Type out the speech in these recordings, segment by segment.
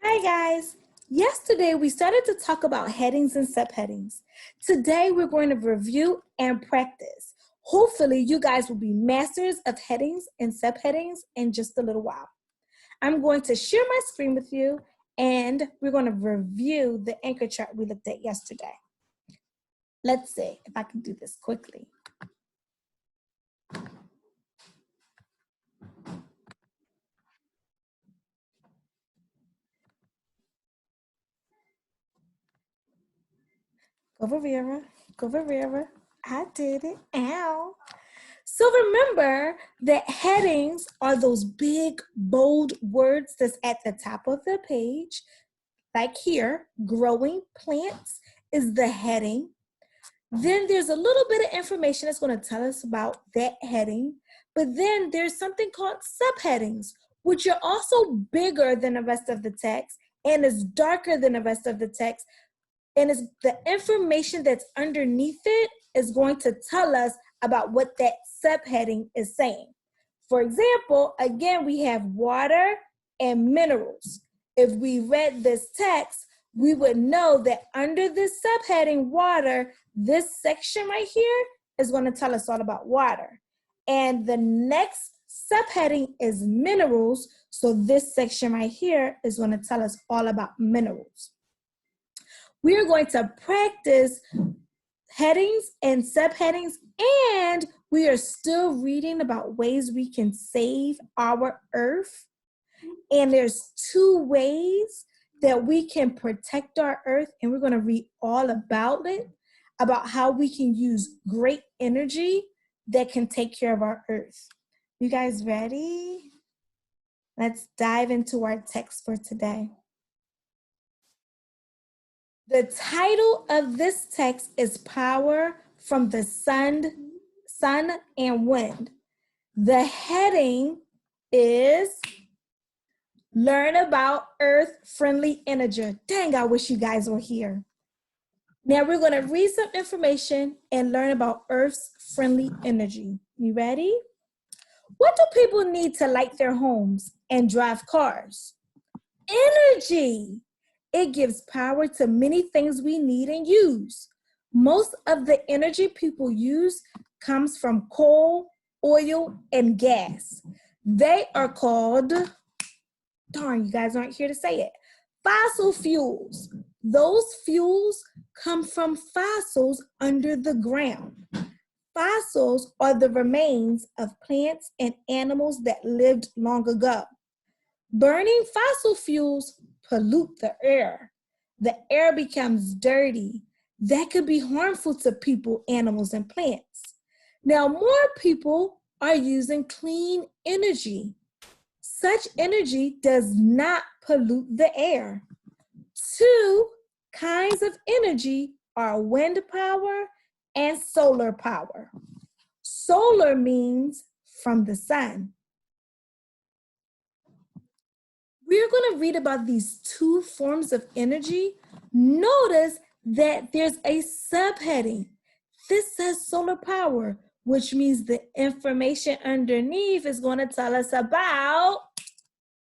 Hi guys! Yesterday we started to talk about headings and subheadings. Today we're going to review and practice. Hopefully you guys will be masters of headings and subheadings in just a little while. I'm going to share my screen with you and we're going to review the anchor chart we looked at yesterday. Let's see if I can do this quickly. Go Vera. I did it. Ow. So remember that headings are those big, bold words that's at the top of the page. Like here, growing plants is the heading. Then there's a little bit of information that's going to tell us about that heading. But then there's something called subheadings, which are also bigger than the rest of the text and is darker than the rest of the text. And it's the information that's underneath it is going to tell us about what that subheading is saying. For example, again, we have water and minerals. If we read this text, we would know that under this subheading, water, this section right here is going to tell us all about water. And the next subheading is minerals. So this section right here is going to tell us all about minerals. We are going to practice headings and subheadings, and we are still reading about ways we can save our earth. And there's 2 ways that we can protect our earth, and we're going to read all about it, about how we can use great energy that can take care of our earth. You guys ready? Let's dive into our text for today. The title of this text is Power from the Sun and Wind. The heading is Learn About Earth-Friendly Energy. Dang, I wish you guys were here. Now we're going to read some information and learn about Earth's friendly energy. You ready? What do people need to light their homes and drive cars? Energy. It gives power to many things we need and use. Most of the energy people use comes from coal, oil, and gas. They are called, darn, you guys aren't here to say it, fossil fuels. Those fuels come from fossils under the ground. Fossils are the remains of plants and animals that lived long ago. Burning fossil fuels pollute the air. The air becomes dirty. That could be harmful to people, animals, and plants. Now, more people are using clean energy. Such energy does not pollute the air. 2 kinds of energy are wind power and solar power. Solar means from the sun. We're going to read about these 2 forms of energy. Notice that there's a subheading. This says solar power, which means the information underneath is going to tell us about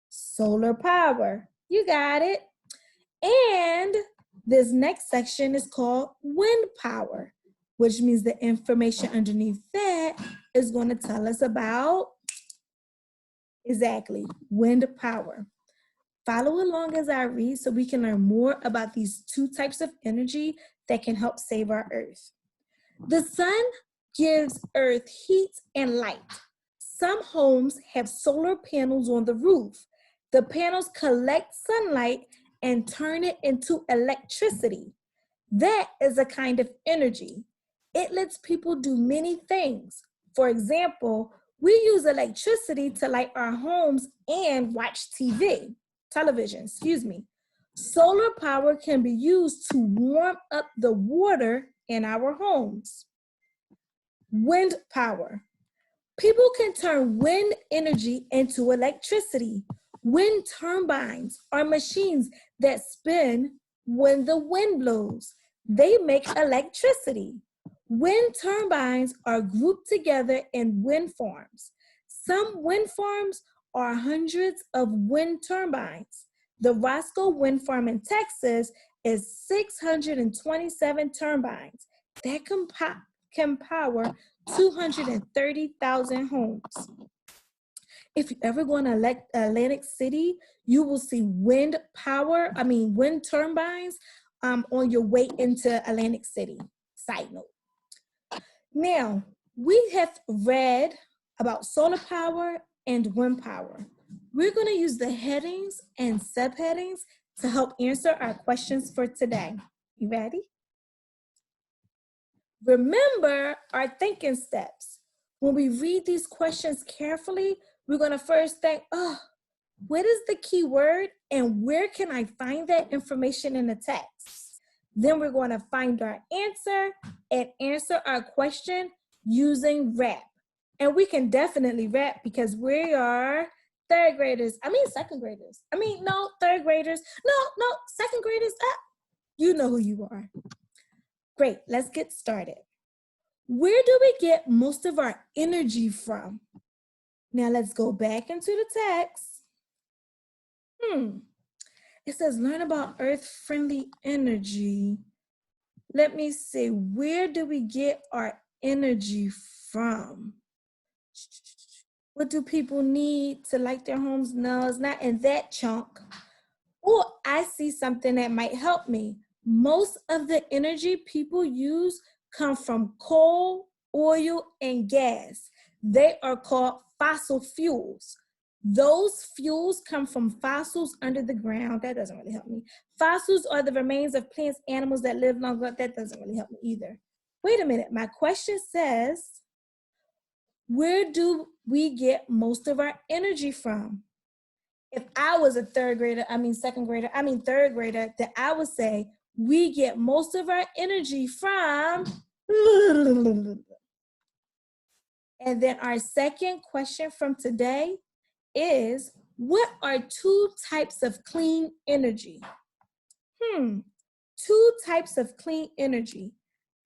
solar power. You got it. And this next section is called wind power, which means the information underneath that is going to tell us about exactly wind power. Follow along as I read so we can learn more about these 2 types of energy that can help save our earth. The sun gives earth heat and light. Some homes have solar panels on the roof. The panels collect sunlight and turn it into electricity. That is a kind of energy. It lets people do many things. For example, we use electricity to light our homes and watch television. Solar power can be used to warm up the water in our homes. Wind power. People can turn wind energy into electricity. Wind turbines are machines that spin when the wind blows. They make electricity. Wind turbines are grouped together in wind farms. Some wind farms are hundreds of wind turbines. The Roscoe Wind Farm in Texas is 627 turbines that can power 230,000 homes. If you ever go to Atlantic City, you will see wind turbines on your way into Atlantic City. Side note. Now, we have read about solar power and wind power. We're going to use the headings and subheadings to help answer our questions for today. You ready? Remember our thinking steps. When we read these questions carefully, we're going to first think, what is the key word and where can I find that information in the text? Then we're going to find our answer and answer our question using rap. And we can definitely rap because we are second graders. Second graders. You know who you are. Great, let's get started. Where do we get most of our energy from? Now let's go back into the text. It says learn about earth-friendly energy. Let me see, where do we get our energy from? What do people need to light their homes? No, it's not in that chunk. Oh, I see something that might help me. Most of the energy people use come from coal, oil, and gas. They are called fossil fuels. Those fuels come from fossils under the ground. That doesn't really help me. Fossils are the remains of plants, animals that live longer. That doesn't really help me either. Wait a minute. My question says, where do we get most of our energy from? If I was a third grader, then I would say, we get most of our energy from. And then our second question from today is, what are two types of clean energy? Two types of clean energy.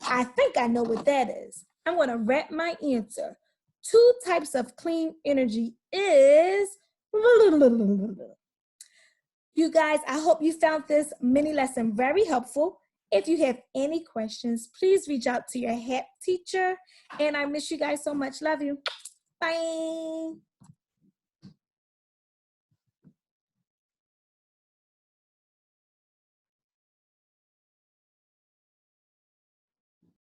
I think I know what that is. I'm going to wrap my answer. Two types of clean energy is. You guys, I hope you found this mini lesson very helpful. If you have any questions, please reach out to your HAP teacher. And I miss you guys so much. Love you. Bye.